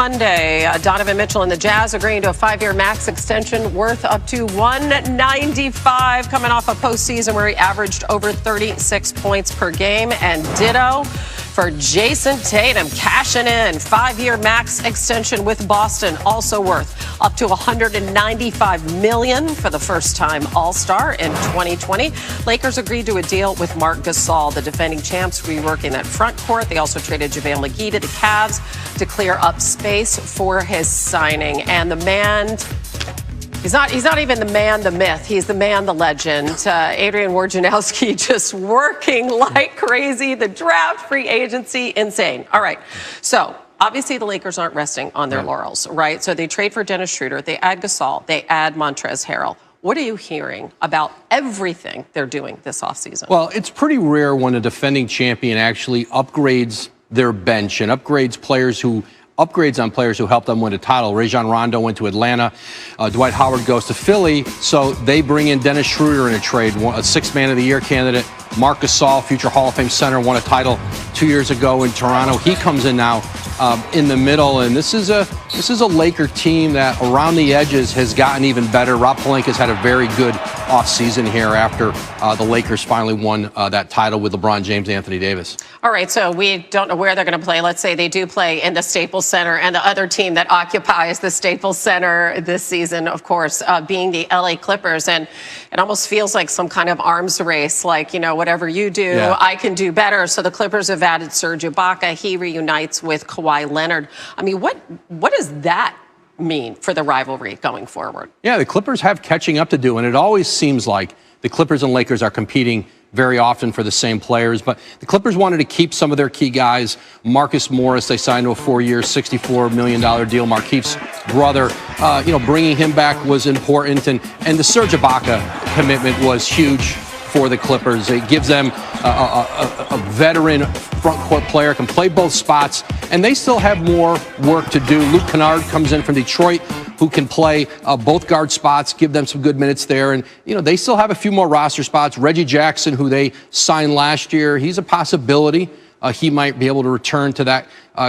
Monday. Donovan Mitchell and the Jazz agreeing to a 5-year max extension worth up to $195, coming off a postseason where he averaged over 36 points per game. And ditto for Jason Tatum, cashing in 5-year max extension with Boston, also worth up to $195 million for the first-time All-Star in 2020. Lakers agreed to a deal with Marc Gasol, the defending champs, reworking that front court. They also traded JaVale McGee to the Cavs to clear up space for his signing. And the man, he's not even the man, the myth. He's the man, the legend. Adrian Wojnarowski just working like crazy. The draft, free agency, insane. All right. So obviously the Lakers aren't resting on their laurels, right? So they trade for Dennis Schroeder. They add Gasol. They add Montrezl Harrell. What are you hearing about everything they're doing this offseason? Well, it's pretty rare when a defending champion actually upgrades their bench and upgrades on players who helped them win a title. Rajon Rondo went to Atlanta. Dwight Howard goes to Philly. So they bring in Dennis Schroeder in a trade, a Sixth Man of the Year candidate. Marc Gasol, future Hall of Fame center, won a title 2 years ago in Toronto. He comes in now in the middle, and this is a Laker team that around the edges has gotten even better. Rob Pelinka's had a very good offseason here after the Lakers finally won that title with LeBron James and Anthony Davis. All right, so we don't know where they're going to play. Let's say they do play in the Staples Center, and the other team that occupies the Staples Center this season, of course, being the LA Clippers. And it almost feels like some kind of arms race, like, you know, whatever you do, I can do better. So the Clippers have added Serge Ibaka. He reunites with Kawhi Leonard. I mean, what does that mean for the rivalry going forward? Yeah, the Clippers have catching up to do, and it always seems like the Clippers and Lakers are competing very often for the same players. But the Clippers wanted to keep some of their key guys. Marcus Morris, they signed to a 4-year, $64 million deal. Markeith's brother, bringing him back was important. And the Serge Ibaka commitment was huge for the Clippers. It gives them a veteran front court player, can play both spots, and they still have more work to do. Luke Kennard comes in from Detroit, who can play both guard spots, give them some good minutes there. And, they still have a few more roster spots. Reggie Jackson, who they signed last year, he's a possibility. He might be able to return to that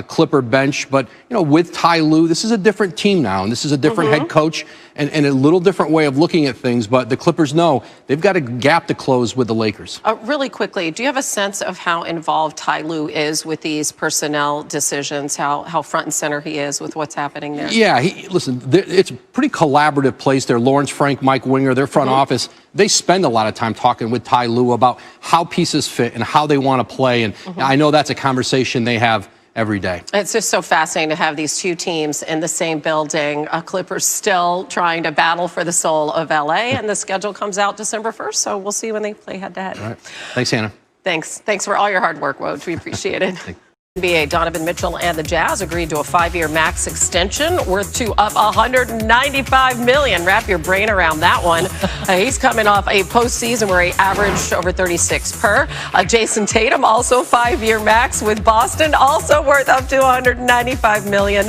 Clipper bench. But, with Ty Lue, this is a different team now, and this is a different head coach and a little different way of looking at things. But the Clippers know they've got a gap to close with the Lakers. Really quickly, do you have a sense of how involved Ty Lue is with these personnel decisions, how front and center he is with what's happening there? Yeah, listen, it's a pretty collaborative place there. Lawrence Frank, Mike Winger, their front office, they spend a lot of time talking with Ty Lue about how pieces fit and how they want to play. And I know that's a conversation they have every day. It's just so fascinating to have these two teams in the same building. Clippers still trying to battle for the soul of LA, and the schedule comes out December 1st, so we'll see when they play head-to-head. All right. Thanks, Hannah. Thanks for all your hard work, Woj. We appreciate it. NBA Donovan Mitchell and the Jazz agreed to a 5-year max extension worth to up $195 million. Wrap your brain around that one. He's coming off a postseason where he averaged over 36 per. Jason Tatum, also 5-year max with Boston, also worth up to $195 million.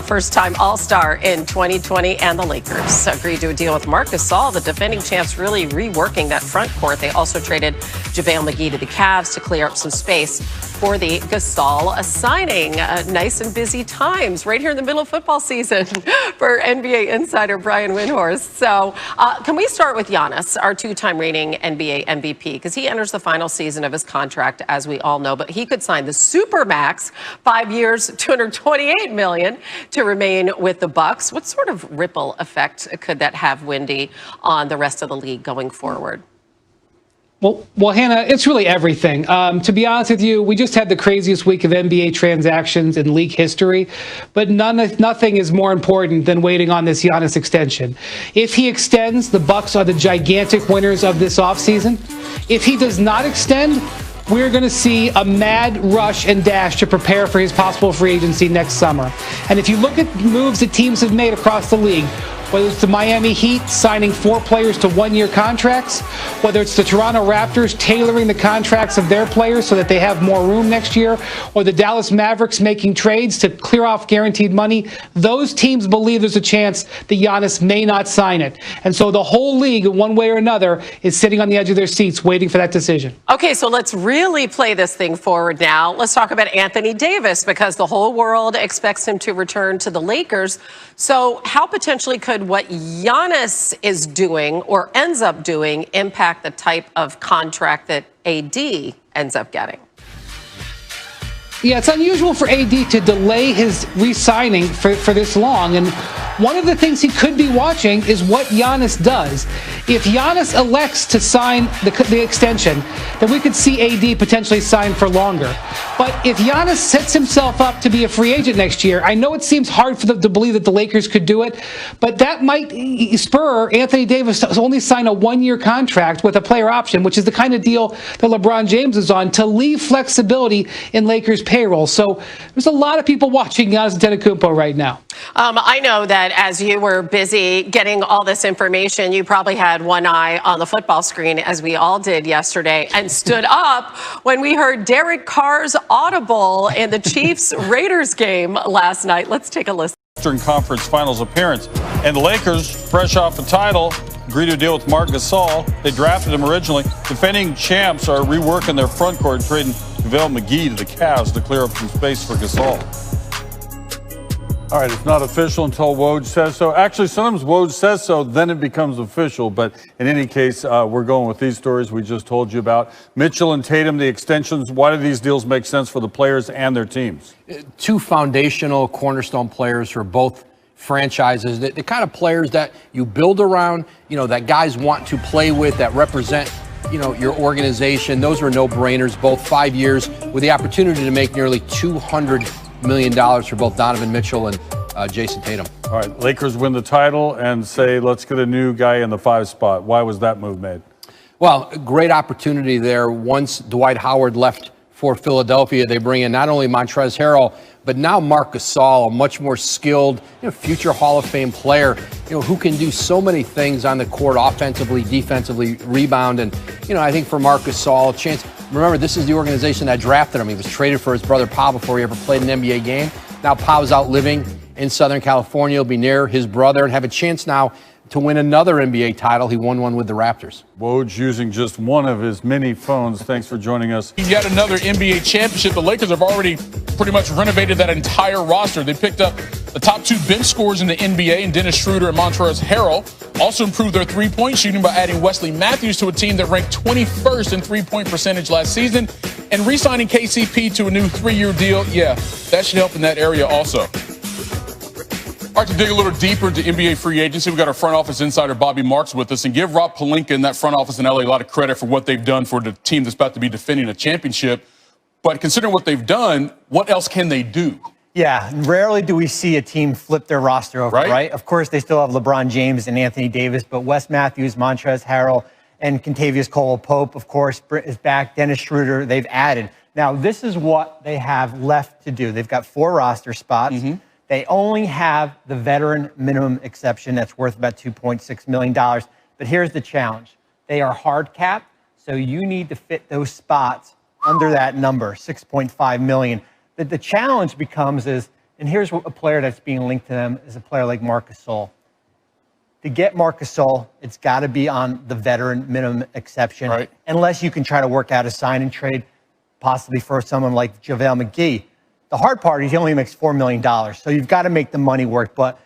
First-time All-Star in 2020. And the Lakers agreed to a deal with Marc Gasol, the defending champs, really reworking that front court. They also traded JaVale McGee to the Cavs to clear up some space for the Gasol signing. Nice and busy times right here in the middle of football season for NBA insider Brian Windhorst. So can we start with Giannis, our 2-time reigning NBA MVP, because he enters the final season of his contract, as we all know, but he could sign the Supermax, 5 years, $228 million, to remain with the Bucks. What sort of ripple effect could that have, Wendy, on the rest of the league going forward? Well, Hannah, it's really everything. To be honest with you, we just had the craziest week of NBA transactions in league history, but nothing is more important than waiting on this Giannis extension. If he extends, the Bucks are the gigantic winners of this offseason. If he does not extend, we're going to see a mad rush and dash to prepare for his possible free agency next summer. And if you look at moves that teams have made across the league, whether it's the Miami Heat signing 4 players to 1-year contracts, whether it's the Toronto Raptors tailoring the contracts of their players so that they have more room next year, or the Dallas Mavericks making trades to clear off guaranteed money, those teams believe there's a chance that Giannis may not sign it. And so the whole league, in one way or another, is sitting on the edge of their seats waiting for that decision. Okay, so let's really play this thing forward now. Let's talk about Anthony Davis, because the whole world expects him to return to the Lakers. So how potentially could what Giannis is doing or ends up doing impact the type of contract that AD ends up getting? Yeah, it's unusual for AD to delay his re-signing for this long. And one of the things he could be watching is what Giannis does. If Giannis elects to sign the extension, then we could see AD potentially sign for longer. But if Giannis sets himself up to be a free agent next year, I know it seems hard for them to believe that the Lakers could do it, but that might spur Anthony Davis to only sign a 1-year contract with a player option, which is the kind of deal that LeBron James is on, to leave flexibility in Lakers payroll. So there's a lot of people watching Giannis Antetokounmpo right now. I know that as you were busy getting all this information, you probably had one eye on the football screen, as we all did yesterday, and stood up when we heard Derek Carr's audible in the Chiefs-Raiders game last night. Let's take a listen. Western Conference Finals appearance. And the Lakers, fresh off the title, agreed to a deal with Marc Gasol. They drafted him originally. Defending champs are reworking their front court, trading JaVale McGee to the Cavs to clear up some space for Gasol. All right, it's not official until Woj says so. Actually, sometimes Woj says so, then it becomes official. But in any case, we're going with these stories we just told you about. Mitchell and Tatum, the extensions, why do these deals make sense for the players and their teams? 2 foundational cornerstone players for both franchises, the kind of players that you build around, that guys want to play with, that represent, your organization. Those are no-brainers, both 5 years with the opportunity to make nearly $200 million for both Donovan Mitchell and Jason Tatum. All right, Lakers win the title and say, let's get a new guy in the 5 spot. Why was that move made? Well, a great opportunity there. Once Dwight Howard left for Philadelphia, they bring in not only Montrezl Harrell, but now Marc Gasol, a much more skilled, future Hall of Fame player, who can do so many things on the court, offensively, defensively, rebound. And, I think for Marc Gasol, a chance. Remember, this is the organization that drafted him. He was traded for his brother Pau before he ever played an NBA game. Now Pau's out living in Southern California. He'll be near his brother and have a chance now to win another NBA title. He won one with the Raptors. Woj using just one of his many phones. Thanks for joining us. Yet another NBA championship. The Lakers have already pretty much renovated that entire roster. They picked up the top 2 bench scorers in the NBA in Dennis Schroeder and Montrezl Harrell. Also improved their three-point shooting by adding Wesley Matthews to a team that ranked 21st in three-point percentage last season. And re-signing KCP to a new 3-year deal. Yeah, that should help in that area also. All right, to dig a little deeper into NBA free agency, we've got our front office insider, Bobby Marks, with us. And give Rob Pelinka and that front office in LA a lot of credit for what they've done for the team that's about to be defending a championship. But considering what they've done, what else can they do? Yeah, rarely do we see a team flip their roster over, right? Of course, they still have LeBron James and Anthony Davis, but Wes Matthews, Montrezl Harrell, and Kentavious Caldwell-Pope, of course, is back. Dennis Schroeder, they've added. Now, this is what they have left to do. They've got 4 roster spots. They only have the veteran minimum exception that's worth about $2.6 million. But here's the challenge. They are hard capped, so you need to fit those spots under that number, $6.5 million. The challenge becomes is, and here's a player that's being linked to them, is a player like Marc Gasol. To get Marc Gasol, it's got to be on the veteran minimum exception, unless you can try to work out a sign and trade, possibly for someone like JaVale McGee. The hard part is he only makes $4 million, so you've got to make the money work. But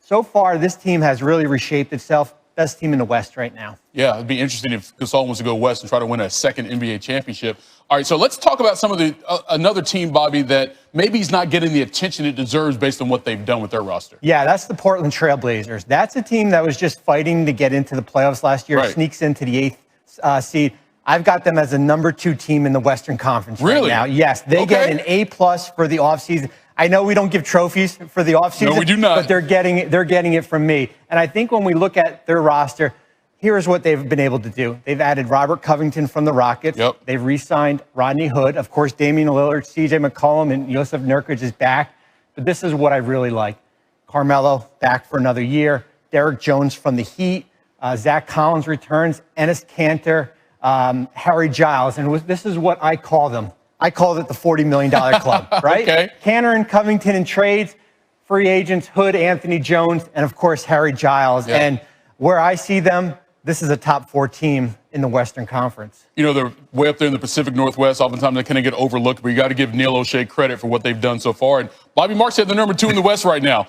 so far, this team has really reshaped itself. Best team in the West right now. Yeah, it'd be interesting if Gasol wants to go west and try to win a second NBA championship. All right, so let's talk about some of the another team, Bobby, that maybe he's not getting the attention it deserves based on what they've done with their roster. Yeah, that's the Portland Trail Blazers. That's a team that was just fighting to get into the playoffs last year, sneaks into the 8th seed. I've got them as a number 2 team in the Western Conference right now. Yes, they get an A+ for the offseason. I know we don't give trophies for the offseason. No, we do not. But they're getting it from me. And I think when we look at their roster, here's what they've been able to do. They've added Robert Covington from the Rockets. They've re-signed Rodney Hood. Of course, Damian Lillard, C.J. McCollum, and Yusuf Nurkic is back. But this is what I really like. Carmelo back for another year. Derek Jones from the Heat, Zach Collins returns, Enes Kanter, Harry Giles. And this is what I call them. I called it the $40 million club, right? Okay. Kanter and Covington in trades, free agents, Hood, Anthony Jones, and of course, Harry Giles. Yeah. And where I see them, this is a top 4 team in the Western Conference. You know, they're way up there in the Pacific Northwest. Oftentimes they kind of get overlooked, but you got to give Neil O'Shea credit for what they've done so far. And Bobby Marks said they're number 2 in the West right now.